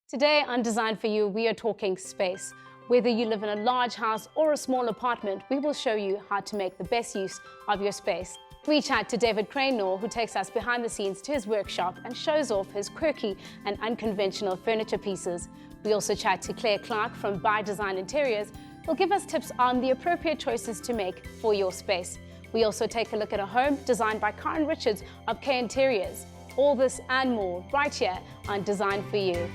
Today on Design For You, we are talking space. Whether you live in a large house or a small apartment, we will show you how to make the best use of your space. We chat to David Krynauw, who takes us behind the scenes to his workshop and shows off his quirky and unconventional furniture pieces. We also chat to Clarke from By Dezign Interiors, who'll give us tips on the appropriate choices to make for your space. We also take a look at a home designed by Karen Richards of K Interiors. All this and more right here on Design For You.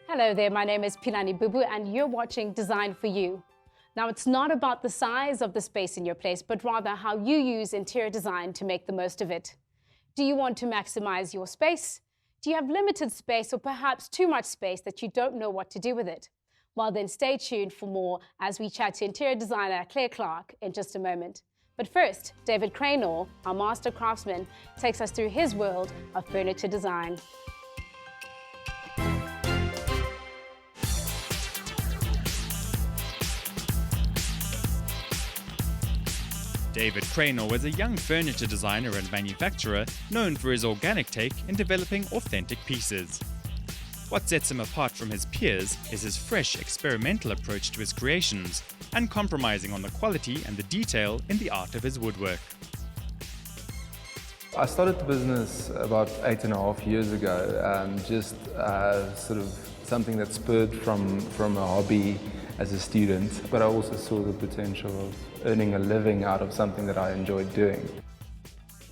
Hello there, my name is Pilani Bubu and you're watching Design For You. Now, it's not about the size of the space in your place, but rather how you use interior design to make the most of it. Do you want to maximize your space? Do you have limited space or perhaps too much space that you don't know what to do with it? Well, then stay tuned for more as we chat to interior designer Clarke in just a moment. But first, David Krynauw, our master craftsman, takes us through his world of furniture design. David Krynauw is a young furniture designer and manufacturer known for his organic take in developing authentic pieces. What sets him apart from his peers is his fresh, experimental approach to his creations, uncompromising on the quality and the detail in the art of his woodwork. I started the business about 8.5 years ago, sort of something that spurred from a hobby as a student, but I also saw the potential of earning a living out of something that I enjoyed doing.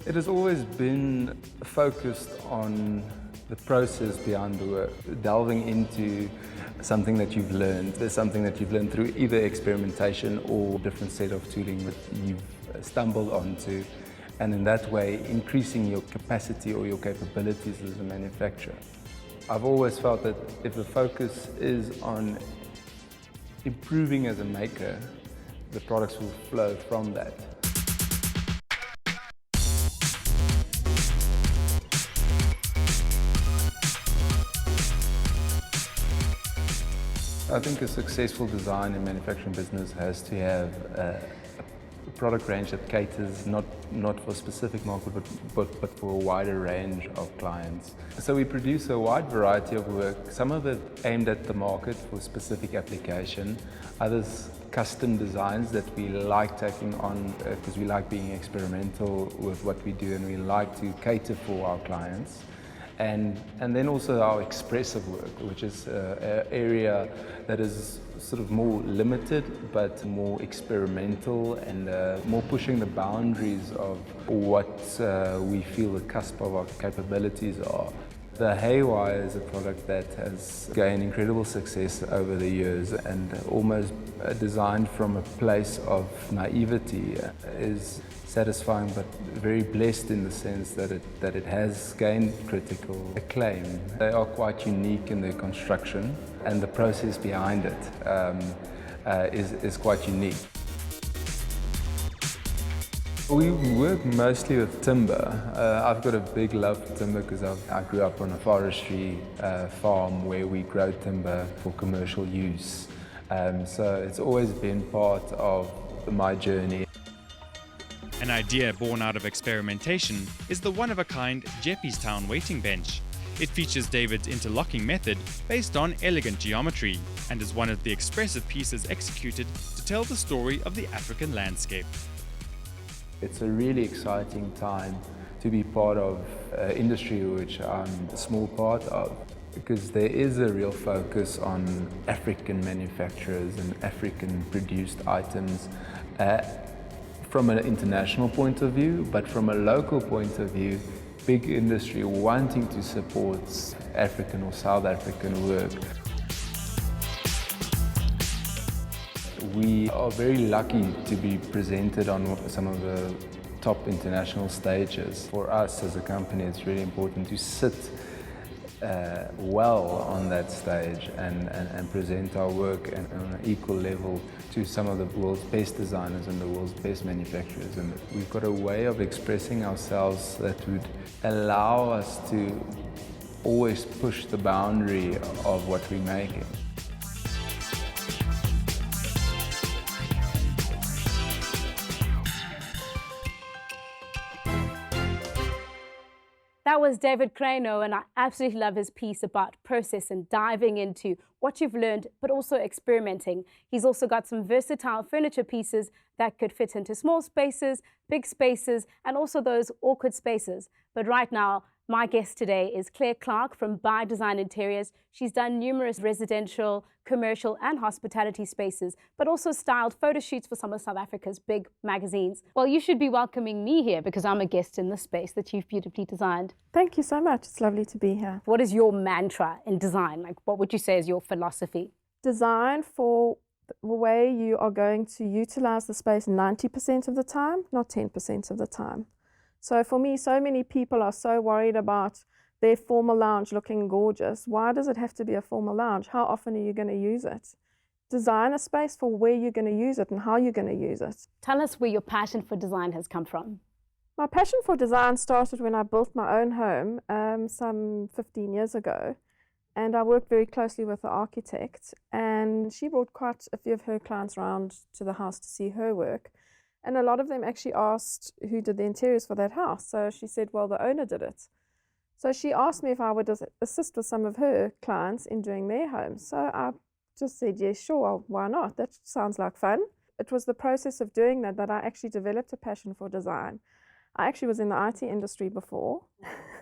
It has always been focused on the process behind the work, delving into something that you've learned. There's something that you've learned through either experimentation or different set of tooling that you've stumbled onto, and in that way increasing your capacity or your capabilities as a manufacturer. I've always felt that if the focus is on improving as a maker, the products will flow from that. I think a successful design and manufacturing business has to have a product range that caters not for a specific market but for a wider range of clients. So we produce a wide variety of work, some of it aimed at the market for specific application, others custom designs that we like taking on because we like being experimental with what we do and we like to cater for our clients. And then also our expressive work, which is an area that is sort of more limited but more experimental and more pushing the boundaries of what we feel the cusp of our capabilities are. The Haywire is a product that has gained incredible success over the years and almost designed from a place of naivety is satisfying but very blessed in the sense that it has gained critical acclaim. They are quite unique in their construction and the process behind it is quite unique. We work mostly with timber. I've got a big love for timber because I grew up on a forestry farm where we grow timber for commercial use. So it's always been part of my journey. An idea born out of experimentation is the one-of-a-kind Jeppystown waiting bench. It features David's interlocking method based on elegant geometry and is one of the expressive pieces executed to tell the story of the African landscape. It's a really exciting time to be part of an industry which I'm a small part of, because there is a real focus on African manufacturers and African produced items from an international point of view, but from a local point of view, big industry wanting to support African or South African work. We are very lucky to be presented on some of the top international stages. For us as a company, it's really important to sit well on that stage and present our work on an equal level to some of the world's best designers and the world's best manufacturers. And we've got a way of expressing ourselves that would allow us to always push the boundary of what we're making. That was David Krynauw, and I absolutely love his piece about process and diving into what you've learned, but also experimenting. He's also got some versatile furniture pieces that could fit into small spaces, big spaces, and also those awkward spaces. But right now, my guest today is Clarke from By Dezign Interiors. She's done numerous residential, commercial, and hospitality spaces, but also styled photo shoots for some of South Africa's big magazines. Well, you should be welcoming me here because I'm a guest in this space that you've beautifully designed. Thank you so much. It's lovely to be here. What is your mantra in design? Like, what would you say is your philosophy? Design for the way you are going to utilize the space 90% of the time, not 10% of the time. So for me, so many people are so worried about their formal lounge looking gorgeous. Why does it have to be a formal lounge? How often are you going to use it? Design a space for where you're going to use it and how you're going to use it. Tell us where your passion for design has come from. My passion for design started when I built my own home some 15 years ago. And I worked very closely with the architect. And she brought quite a few of her clients around to the house to see her work. And a lot of them actually asked who did the interiors for that house. So she said, well, the owner did it. So she asked me if I would assist with some of her clients in doing their homes. So I just said, yes, sure, why not? That sounds like fun. It was the process of doing that I actually developed a passion for design. I actually was in the IT industry before,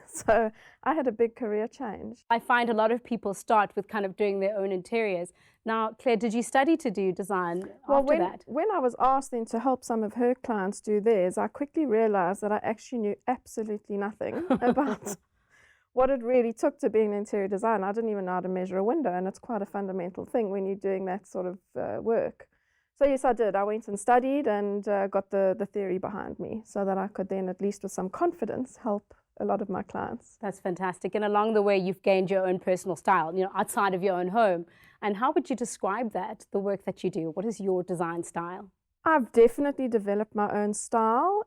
so I had a big career change. I find a lot of people start with kind of doing their own interiors. Now, Claire, did you study to do design after that? When I was asked then to help some of her clients do theirs, I quickly realized that I actually knew absolutely nothing about what it really took to be an interior designer. I didn't even know how to measure a window, and it's quite a fundamental thing when you're doing that sort of work. So yes, I did. I went and studied and got the theory behind me so that I could then, at least with some confidence, help a lot of my clients. That's fantastic. And along the way, you've gained your own personal style, outside of your own home. And how would you describe that, the work that you do? What is your design style? I've definitely developed my own style.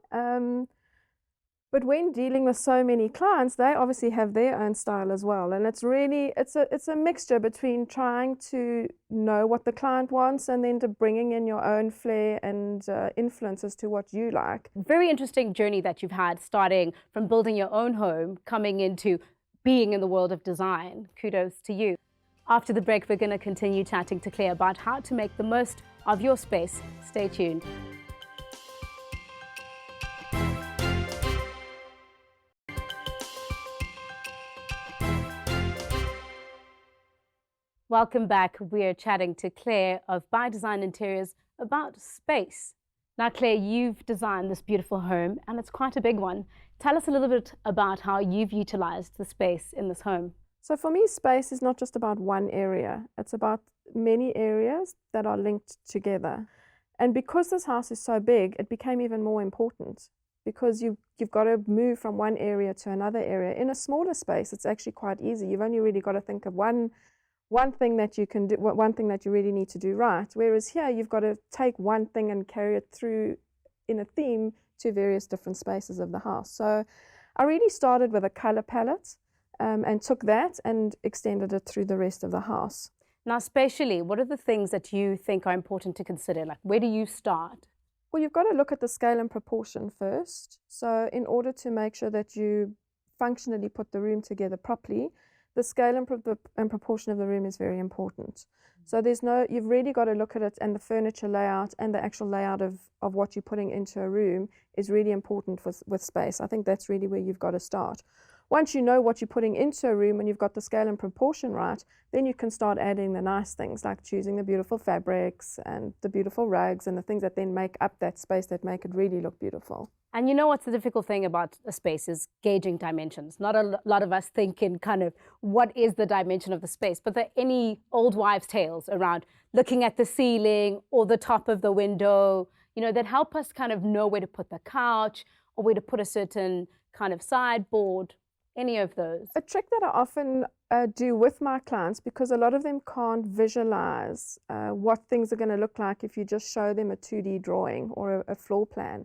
But when dealing with so many clients, they obviously have their own style as well. And it's really, it's a mixture between trying to know what the client wants and then to bringing in your own flair and influences to what you like. Very interesting journey that you've had, starting from building your own home, coming into being in the world of design. Kudos to you. After the break, we're going to continue chatting to Claire about how to make the most of your space. Stay tuned. Welcome back. We're chatting to Claire of By Dezign Interiors about space. Now, Claire, you've designed this beautiful home, and it's quite a big one. Tell us a little bit about how you've utilized the space in this home. So for me, space is not just about one area. It's about many areas that are linked together. And because this house is so big, it became even more important because you've got to move from one area to another area. In a smaller space, it's actually quite easy. You've only really got to think of one thing that you can do, one thing that you really need to do right. Whereas here, you've got to take one thing and carry it through in a theme to various different spaces of the house. So I really started with a color palette and took that and extended it through the rest of the house. Now, spatially, what are the things that you think are important to consider? Like, where do you start? Well, you've got to look at the scale and proportion first. So in order to make sure that you functionally put the room together properly, the scale and proportion of the room is very important. So you've really got to look at it, and the furniture layout and the actual layout of what you're putting into a room is really important with space. I think that's really where you've got to start. Once you know what you're putting into a room and you've got the scale and proportion right, then you can start adding the nice things like choosing the beautiful fabrics and the beautiful rugs and the things that then make up that space that make it really look beautiful. And you know what's the difficult thing about a space is gauging dimensions. Not a lot of us think in kind of what is the dimension of the space, but there are any old wives' tales around looking at the ceiling or the top of the window, that help us kind of know where to put the couch or where to put a certain kind of sideboard. Any of those? A trick that I often do with my clients, because a lot of them can't visualize what things are going to look like if you just show them a 2D drawing or a floor plan.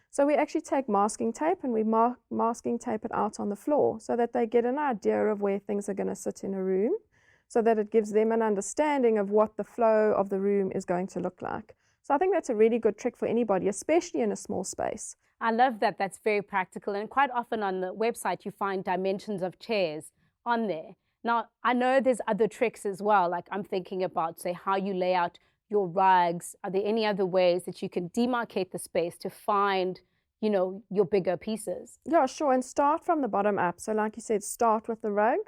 So we actually take masking tape and we masking tape it out on the floor so that they get an idea of where things are going to sit in a room, so that it gives them an understanding of what the flow of the room is going to look like. So I think that's a really good trick for anybody, especially in a small space. I love that. That's very practical. And quite often on the website, you find dimensions of chairs on there. Now, I know there's other tricks as well. Like I'm thinking about, say, how you lay out your rugs. Are there any other ways that you can demarcate the space to find, you know, your bigger pieces? Yeah, sure. And start from the bottom up. So like you said, start with the rug.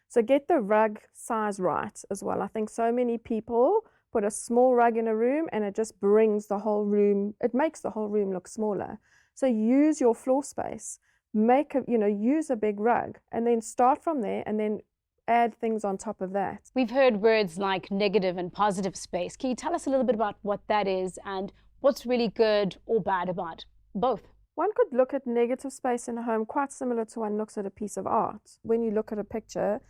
So get the rug size right as well. I think so many people put a small rug in a room and it just brings the whole room, it makes the whole room look smaller. So use your floor space, use a big rug and then start from there and then add things on top of that. We've heard words like negative and positive space. Can you tell us a little bit about what that is and what's really good or bad about both? One could look at negative space in a home quite similar to one looks at a piece of art. When you look at a picture,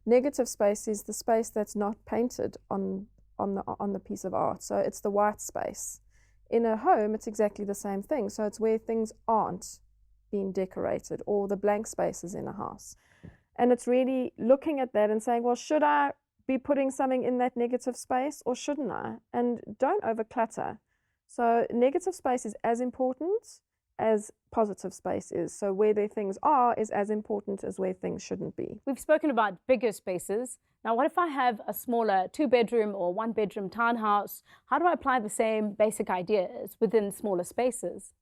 negative space is the space that's not painted on the piece of art. So it's the white space. In a home, it's exactly the same thing. So it's where things aren't being decorated or the blank spaces in a house. And it's really looking at that and saying, well, should I be putting something in that negative space or shouldn't I? And don't overclutter. So negative space is as important as positive space is. So where their things are is as important as where things shouldn't be. We've spoken about bigger spaces. Now, what if I have a smaller 2-bedroom or 1-bedroom townhouse? How do I apply the same basic ideas within smaller spaces?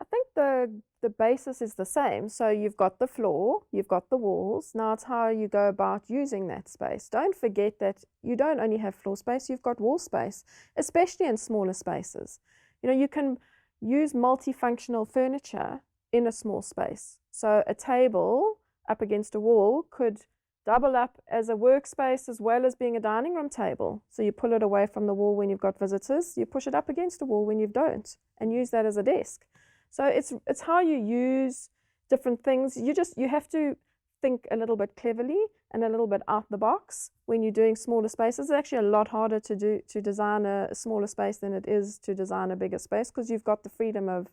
I think the basis is the same. So you've got the floor, you've got the walls. Now it's how you go about using that space. Don't forget that you don't only have floor space, you've got wall space, especially in smaller spaces. You know, you can use multifunctional furniture in a small space. So a table up against a wall could double up as a workspace as well as being a dining room table. So you pull it away from the wall when you've got visitors, you push it up against a wall when you don't, and use that as a desk. So it's how you use different things. You have to think a little bit cleverly and a little bit out the box when you're doing smaller spaces. It's actually a lot harder to design a smaller space than it is to design a bigger space, because you've got the freedom of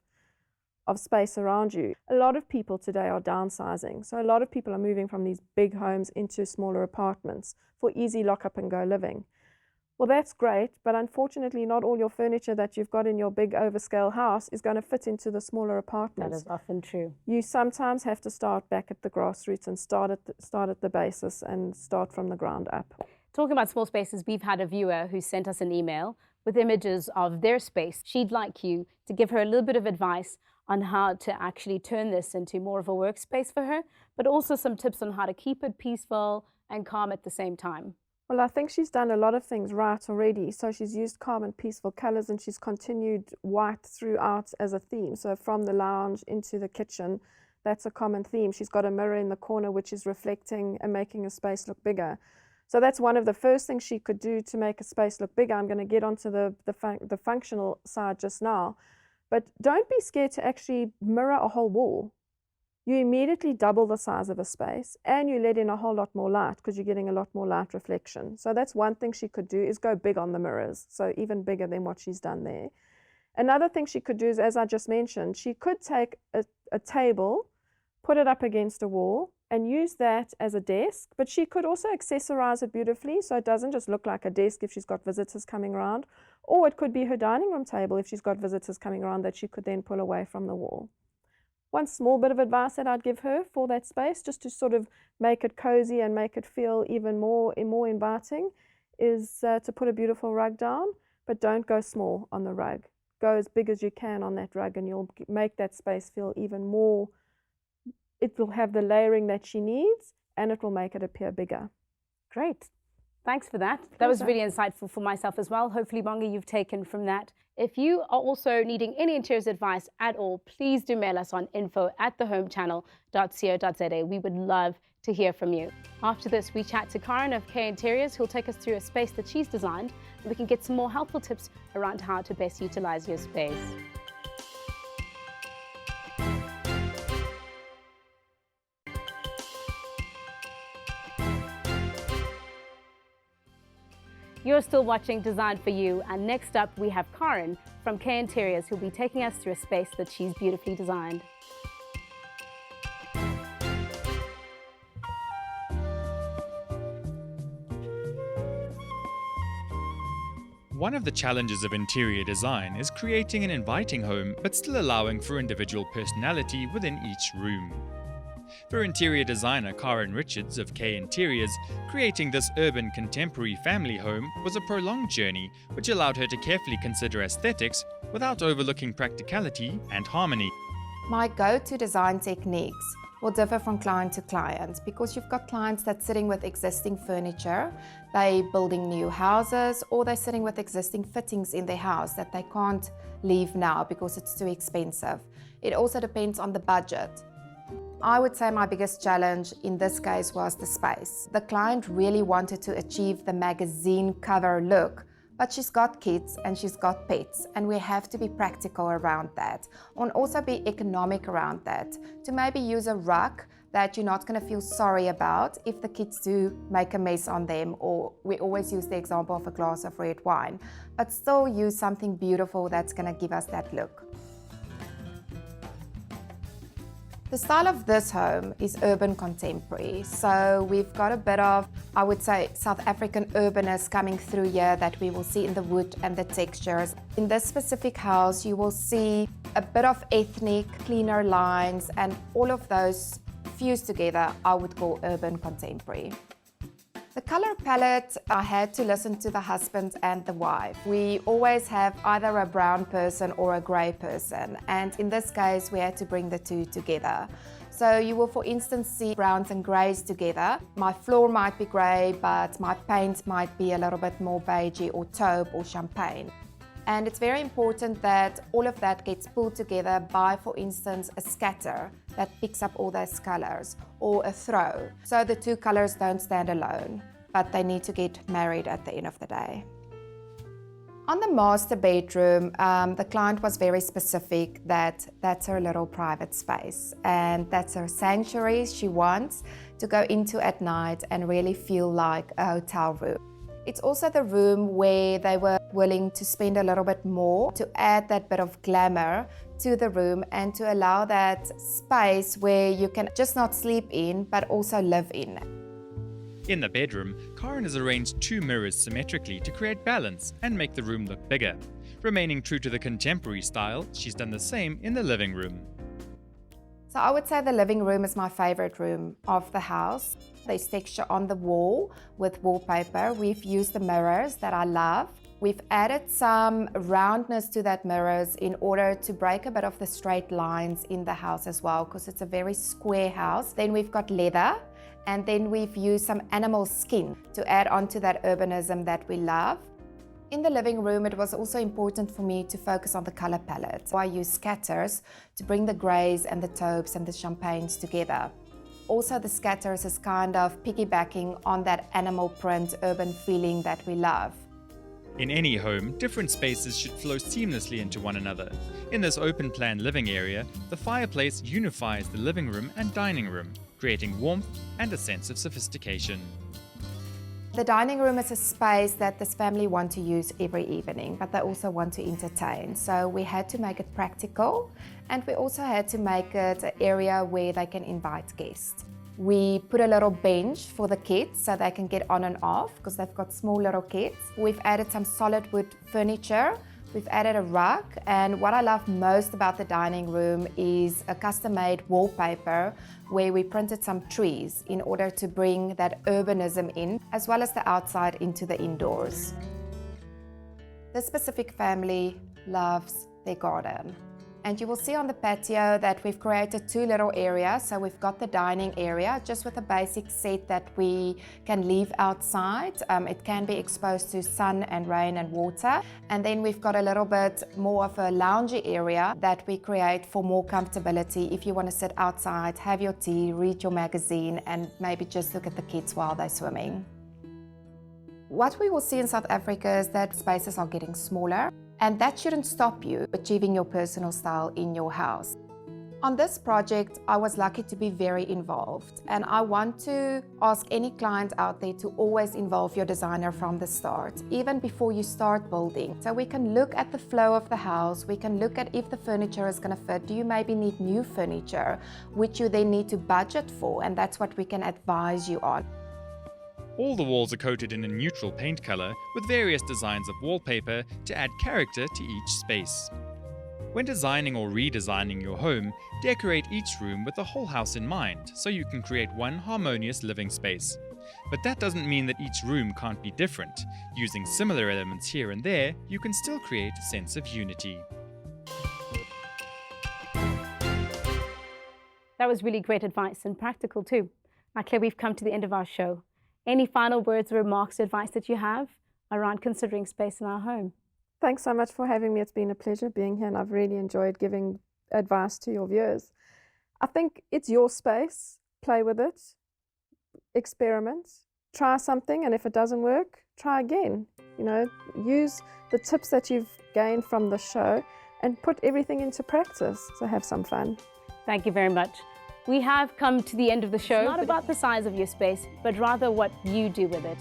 space around you. A lot of people today are downsizing. So a lot of people are moving from these big homes into smaller apartments for easy lock up and go living. Well, that's great, but unfortunately not all your furniture that you've got in your big overscale house is going to fit into the smaller apartments. That is often true. You sometimes have to start back at the grassroots and start at the basis and start from the ground up. Talking about small spaces, we've had a viewer who sent us an email with images of their space. She'd like you to give her a little bit of advice on how to actually turn this into more of a workspace for her, but also some tips on how to keep it peaceful and calm at the same time. Well, I think she's done a lot of things right already. So she's used calm and peaceful colors, and she's continued white throughout as a theme. So from the lounge into the kitchen, that's a common theme. She's got a mirror in the corner which is reflecting and making a space look bigger. So that's one of the first things she could do to make a space look bigger. I'm going to get onto the functional side just now. But don't be scared to actually mirror a whole wall. You immediately double the size of a space and you let in a whole lot more light because you're getting a lot more light reflection. So that's one thing she could do, is go big on the mirrors. So even bigger than what she's done there. Another thing she could do is, as I just mentioned, she could take a table, put it up against a wall and use that as a desk, but she could also accessorize it beautifully so it doesn't just look like a desk if she's got visitors coming around, or it could be her dining room table if she's got visitors coming around that she could then pull away from the wall. One small bit of advice that I'd give her for that space, just to sort of make it cozy and make it feel even more inviting, is to put a beautiful rug down, but don't go small on the rug. Go as big as you can on that rug and you'll make that space feel even more. It will have the layering that she needs and it will make it appear bigger. Great. Thanks for that. That was really insightful for myself as well. Hopefully, Bonga, you've taken from that. If you are also needing any interiors advice at all, please do mail us on info@thehomechannel.co.za. We would love to hear from you. After this, we chat to Karen of K Interiors, who'll take us through a space that she's designed, and we can get some more helpful tips around how to best utilize your space. You're still watching Design For You, and next up we have Karen from K Interiors, who'll be taking us through a space that she's beautifully designed. One of the challenges of interior design is creating an inviting home but still allowing for individual personality within each room. For interior designer Karen Richards of K Interiors, creating this urban contemporary family home was a prolonged journey which allowed her to carefully consider aesthetics without overlooking practicality and harmony. My go-to design techniques will differ from client to client because you've got clients that's sitting with existing furniture, they're building new houses, or they're sitting with existing fittings in their house that they can't leave now because it's too expensive. It also depends on the budget. I would say my biggest challenge in this case was the space. The client really wanted to achieve the magazine cover look, but she's got kids and she's got pets, and we have to be practical around that and also be economic around that, to maybe use a rug that you're not going to feel sorry about if the kids do make a mess on them, or we always use the example of a glass of red wine, but still use something beautiful that's going to give us that look. The style of this home is urban contemporary, so we've got a bit of, I would say, South African urbanness coming through here that we will see in the wood and the textures. In this specific house, you will see a bit of ethnic, cleaner lines, and all of those fused together, I would call urban contemporary. The color palette, I had to listen to the husband and the wife. We always have either a brown person or a grey person, and in this case we had to bring the two together. So you will, for instance, see browns and greys together. My floor might be grey, but my paint might be a little bit more beigey or taupe or champagne. And it's very important that all of that gets pulled together by, for instance, a scatter that picks up all those colors, or a throw. So the two colors don't stand alone, but they need to get married at the end of the day. On the master bedroom, the client was very specific that that's her little private space, and that's her sanctuary she wants to go into at night and really feel like a hotel room. It's also the room where they were willing to spend a little bit more to add that bit of glamour to the room and to allow that space where you can just not sleep in, but also live in. In the bedroom, Karen has arranged two mirrors symmetrically to create balance and make the room look bigger. Remaining true to the contemporary style, she's done the same in the living room. So I would say the living room is my favorite room of the house. There's texture on the wall with wallpaper. We've used the mirrors that I love. We've added some roundness to that mirrors in order to break a bit of the straight lines in the house as well, because it's a very square house. Then we've got leather, and then we've used some animal skin to add on to that urbanism that we love. In the living room, it was also important for me to focus on the color palette. So I used scatters to bring the greys and the taupes and the champagnes together. Also, the scatters is kind of piggybacking on that animal print urban feeling that we love. In any home, different spaces should flow seamlessly into one another. In this open-plan living area, the fireplace unifies the living room and dining room, creating warmth and a sense of sophistication. The dining room is a space that this family want to use every evening, but they also want to entertain. So we had to make it practical, and we also had to make it an area where they can invite guests. We put a little bench for the kids so they can get on and off because they've got small little kids. We've added some solid wood furniture. We've added a rug, and what I love most about the dining room is a custom-made wallpaper where we printed some trees in order to bring that urbanism in, as well as the outside into the indoors. This specific family loves their garden. And you will see on the patio that we've created two little areas. So we've got the dining area just with a basic set that we can leave outside. It can be exposed to sun and rain and water. And then we've got a little bit more of a loungy area that we create for more comfortability if you want to sit outside, have your tea, read your magazine, and maybe just look at the kids while they're swimming. What we will see in South Africa is that spaces are getting smaller. And that shouldn't stop you achieving your personal style in your house. On this project, I was lucky to be very involved, and I want to ask any client out there to always involve your designer from the start, even before you start building. So we can look at the flow of the house, we can look at if the furniture is going to fit. Do you maybe need new furniture, which you then need to budget for, and that's what we can advise you on. All the walls are coated in a neutral paint color with various designs of wallpaper to add character to each space. When designing or redesigning your home, decorate each room with the whole house in mind so you can create one harmonious living space. But that doesn't mean that each room can't be different. Using similar elements here and there, you can still create a sense of unity. That was really great advice and practical too. Now, Claire, we've come to the end of our show. Any final words, remarks, advice that you have around considering space in our home? Thanks so much for having me. It's been a pleasure being here, and I've really enjoyed giving advice to your viewers. I think it's your space. Play with it, experiment, try something, and if it doesn't work, try again. You know, use the tips that you've gained from the show and put everything into practice. So have some fun. Thank you very much. We have come to the end of the show. It's not about the size of your space, but rather what you do with it.